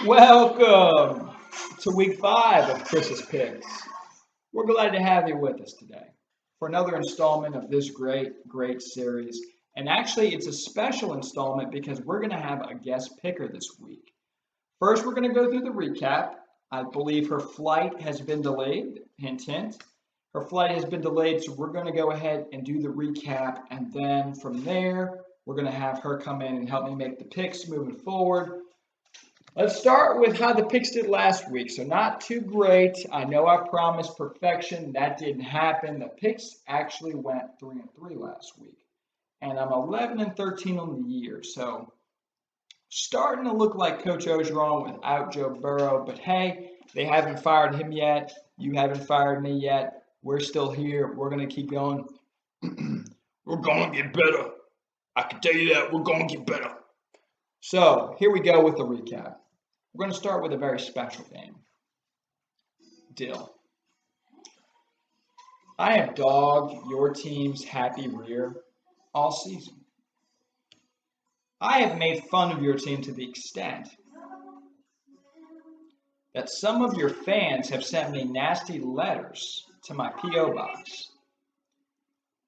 Welcome to week 5 of Chris's Picks. We're glad to have you with us today for another installment of this great series. And actually, it's a special installment because we're going to have a guest picker this week. First, we're going to go through the recap. I believe her flight has been delayed. Hint, hint. Her flight has been delayed, so we're going to go ahead and do the recap. And then from there, we're going to have her come in and help me make the picks moving forward. Let's start with how the picks did last week. So not too great. I know I promised perfection. That didn't happen. The picks actually went 3-3 last week. And I'm 11-13 on the year. So starting to look like Coach Ogeron without Joe Burrow. But hey, they haven't fired him yet. You haven't fired me yet. We're still here. We're going to keep going. We're going to get better. I can tell you that. We're going to get better. So here we go with the recap. We're going to start with a very special game. Dill. I have dogged your team's happy rear all season. I have made fun of your team to the extent that some of your fans have sent me nasty letters to my P.O. box.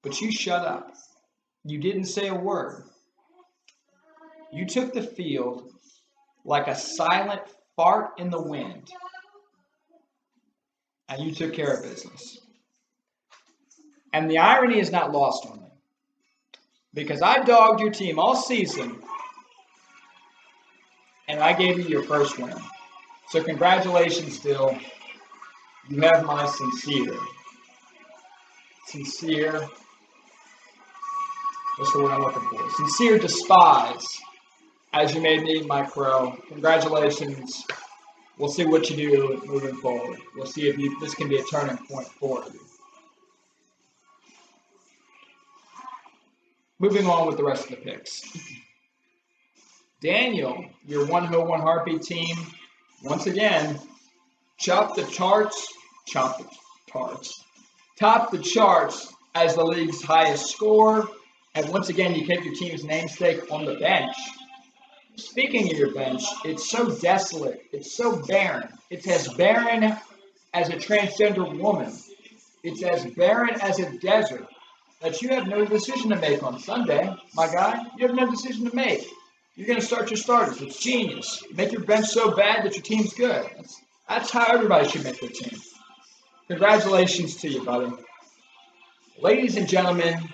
But you shut up. You didn't say a word. You took the field like a silent fart in the wind, and you took care of business. And the irony is not lost on me, because I dogged your team all season, and I gave you your first win. So congratulations, Dill. You have my sincere, what's the word I'm looking for? Sincere despise, as you made me my pro. Congratulations. We'll see what you do moving forward. We'll see if this can be a turning point for you. Moving on with the rest of the picks. Daniel, your one hoe, one heartbeat team, once again, topped the charts as the league's highest scorer. And once again, you kept your team's namesake on the bench. Speaking of your bench, it's so desolate. It's so barren. It's as barren as a transgender woman. It's as barren as a desert that you have no decision to make on Sunday, my guy. You have no decision to make. You're going to start your starters. It's genius. Make your bench so bad that your team's good. That's how everybody should make their team. Congratulations to you, buddy. Ladies and gentlemen,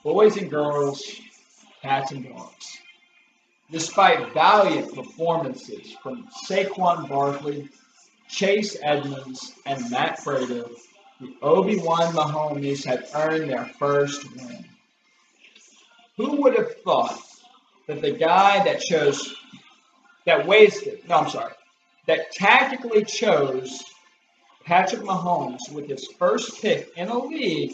boys and girls, cats and dogs. Despite valiant performances from Saquon Barkley, Chase Edmonds, and Matt Prater, the Obi-Wan Mahomes have earned their first win. Who would have thought that the guy that tactically chose Patrick Mahomes with his first pick in a league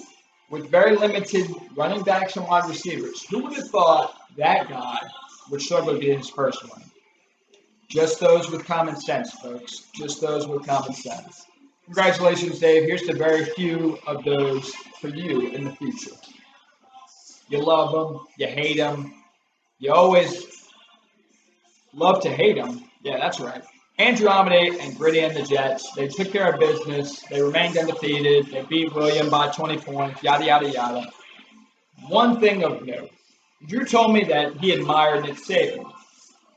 with very limited running backs and wide receivers, who would have thought that guy would struggle to get his first one? Just those with common sense, folks. Just those with common sense. Congratulations, Dave. Here's to very few of those for you in the future. You love them. You hate them. You always love to hate them. Yeah, that's right. Andrew Amade and Gritty and the Jets, they took care of business. They remained undefeated. They beat William by 20 points, yada, yada, yada. One thing of note. Drew told me that he admired Nick Saban.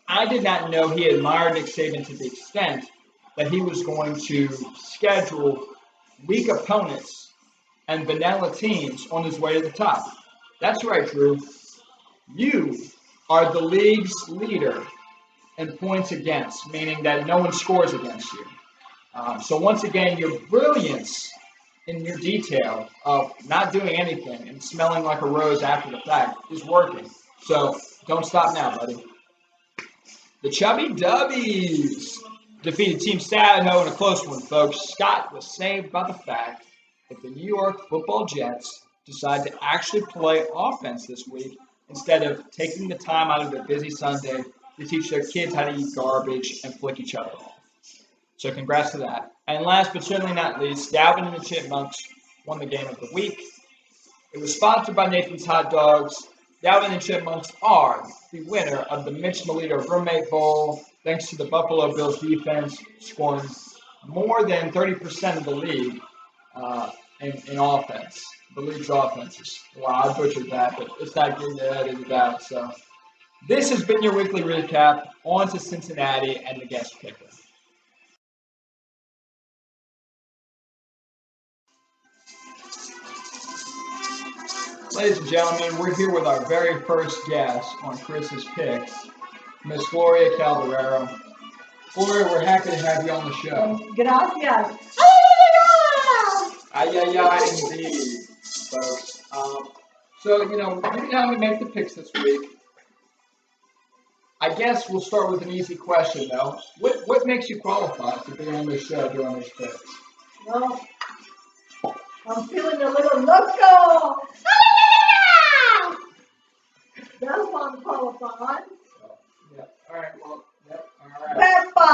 I did not know he admired Nick Saban to the extent that he was going to schedule weak opponents and vanilla teams on his way to the top. That's right, Drew. You are the league's leader in points against, meaning that no one scores against you. So once again, your brilliance in your detail of not doing anything and smelling like a rose after the fact is working. So don't stop now, buddy. The Chubby Dubbies defeated Team Sadho in a close one, folks. Scott was saved by the fact that the New York Football Jets decide to actually play offense this week instead of taking the time out of their busy Sunday to teach their kids how to eat garbage and flick each other off. So congrats to that. And last but certainly not least, Dalvin and the Chipmunks won the game of the week. It was sponsored by Nathan's Hot Dogs. Dalvin and Chipmunks are the winner of the Mitch Melito Roommate Bowl, thanks to the Buffalo Bills defense scoring more than 30% of the league in offense. The league's offenses. Wow, I butchered that, but it's not getting the edited out. So this has been your weekly recap. On to Cincinnati and the guest picker. Ladies and gentlemen, we're here with our very first guest on Chris's picks, Miss Gloria Calderero. Gloria, we're happy to have you on the show. Gracias. Ay, ay, ay, indeed, folks. So, you didn't have me make the picks this week. I guess we'll start with an easy question, though. What makes you qualified to be on this show doing these picks? Well, I'm feeling a little loco. That's why I'm qualified. Yeah. All right. Well. Yep. All right. Peppa.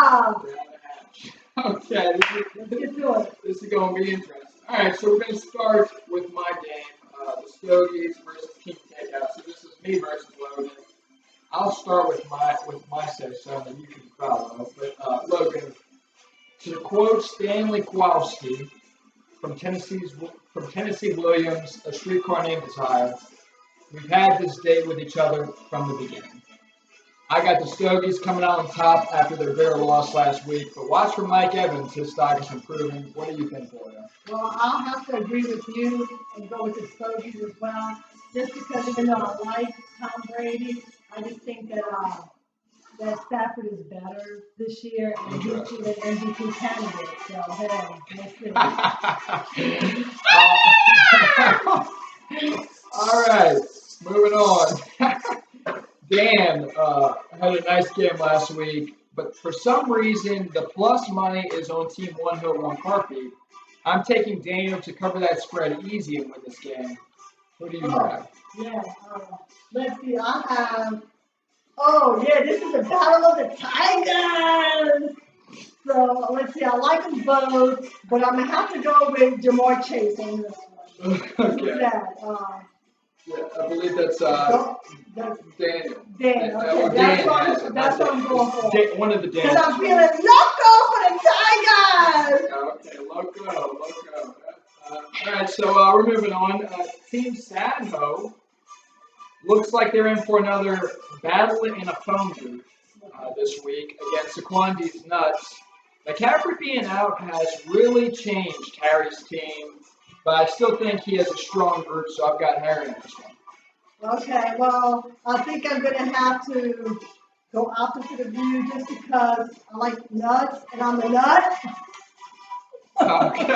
Okay. Let's get to it. This is going to be interesting. All right. So we're going to start with my game, the Stogies versus King Takeout. So this is me versus Logan. I'll start with my say-so, and you can follow. But Logan, to quote Stanley Kowalski from Tennessee Williams, A Streetcar Named Desire. We've had this date with each other from the beginning. I got the Stogies coming out on top after their bitter loss last week, but watch for Mike Evans. His stock is improving. What do you think, Gloria? Well, I'll have to agree with you and go with the Stogies as well. Just because even though I like Tom Brady, I just think that Stafford is better this year and he's an MVP candidate. So, hey, let's see. All right, moving on. Dan had a nice game last week, but for some reason, the plus money is on Team One Hill One Heartbeat. I'm taking Daniel to cover that spread easy and win this game. Who do you have? Yeah, let's see. I have. This is the battle of the Tigers. So let's see. I like them both, but I'm gonna have to go with Jamar Chase on this one. Okay. Yeah, I believe that's Daniel. Dan. Okay, that's what I'm going for. One of the Daniels. Because I'm feeling loco for the Tigers. Okay, loco. All right, so we're moving on. Team Sadho looks like they're in for another battle in a phone booth this week against Saquondi's Nuts. McCaffrey being out has really changed Harry's team, but I still think he has a strong group, so I've got Harry in this one. Okay, well, I think I'm going to have to go opposite of you just because I like nuts and I'm a nut. Okay.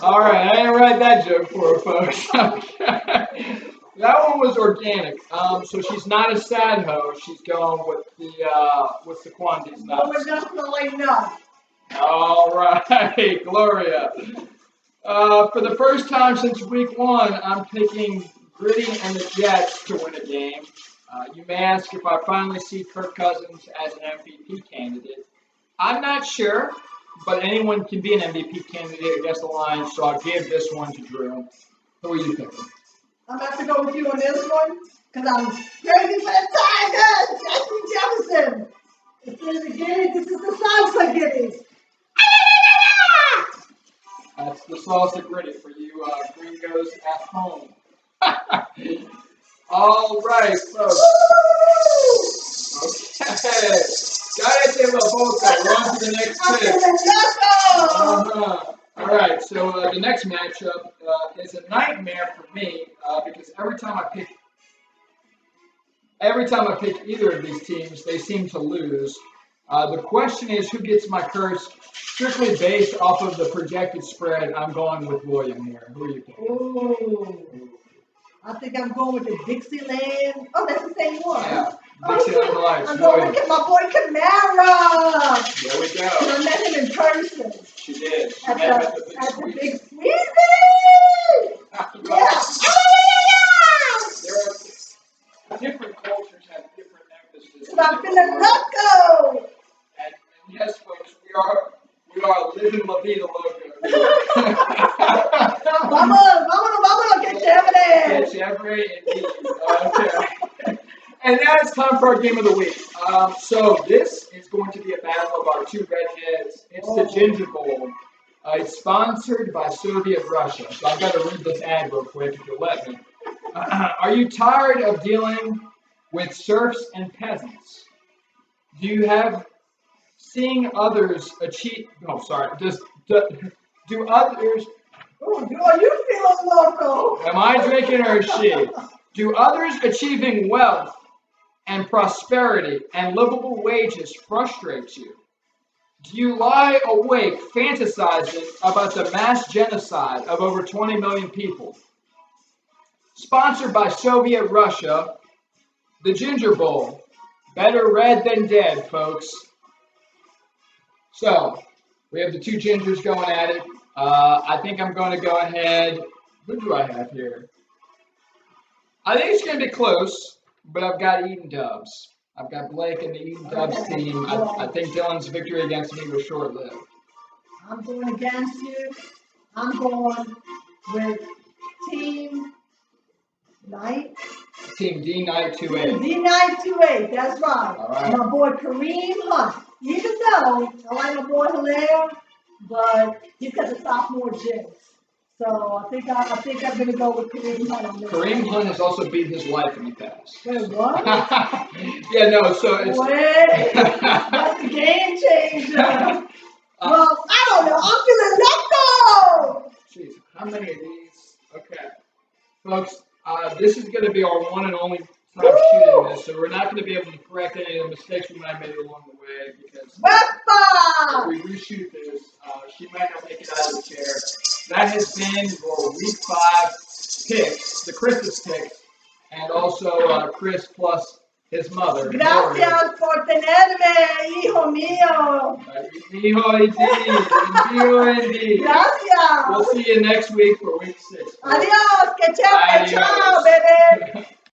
All right, I didn't write that joke for her, folks. Okay. That one was organic. So she's not a sad hoe. She's going with the Saquondi's Nuts. Oh, we're definitely not. All right, Gloria. For the first time since week one, I'm picking Gritty and the Jets to win a game. You may ask if I finally see Kirk Cousins as an MVP candidate. I'm not sure, but anyone can be an MVP candidate against the Lions, so I'll give this one to Drew. Who are you picking? I'm going to have to go with you on this one because I'm crazy for the Tigers. Justin Jefferson. This is the Giddy. This is the salsa Giddy. That's the salsa Gritty for you gringos at home. All right, folks. Okay. Cállate la boca. We're on to the next pick. All right, so the next matchup is a nightmare for me because every time I pick either of these teams, they seem to lose. The question is, who gets my curse? Strictly based off of the projected spread, I'm going with William here. Who are you picking? Ooh. I think I'm going with the Dixieland. Oh, that's the same one. Yeah, Dixieland Lights. I'm going with my boy Camara. There we go. I met him in person. She did. At the Big Sweetie. Movida logo. Vámonos, que chévere. Que chévere indeed. Okay. And now it's time for our game of the week. So this is going to be a battle of our two redheads. It's the Ginger Bowl. It's sponsored by Soviet Russia. So I've got to read this ad real quick if you'll let me. Are you tired of dealing with serfs and peasants? Do you have seeing others achieve? No, sorry. Do others? Ooh, are you feeling loco? Am I drinking or is she? Do others achieving wealth and prosperity and livable wages frustrate you? Do you lie awake fantasizing about the mass genocide of over 20 million people? Sponsored by Soviet Russia, the Ginger Bowl. Better red than dead, folks. So, we have the two gingers going at it. I think I'm going to go ahead. Who do I have here? I think it's going to be close, but I've got Eden Dubs. I've got Blake and the Eden Dubs team. I think Dylan's victory against me was short-lived. I'm going against you. I'm going with Team Knight. Team D Knight 28. D Knight 28, that's right. All right. My boy Kareem Hunt. Even though I like my boy Hilaire, but he's got the sophomore jinx. So I think I'm gonna go with Kareem Hunt on this. Kareem Hunt has also beat his wife in the past. Wait, what? Yeah, no, so it's... Wait, that's the game changer. Well, I don't know. I'm feeling let go. Jeez, how many of these? Okay. Folks, this is going to be our one and only time shooting this, so we're not going to be able to correct any of the mistakes we might have made along the way, because if we reshoot this, she might not make it out of the chair. That has been your week 5 picks, the Christmas picks, and also Chris plus his mother. Gracias por tenerme, hijo mío. Hijo indeed. Gracias. We'll see you next week for week 6. Adiós, que chévere, chao, bebé.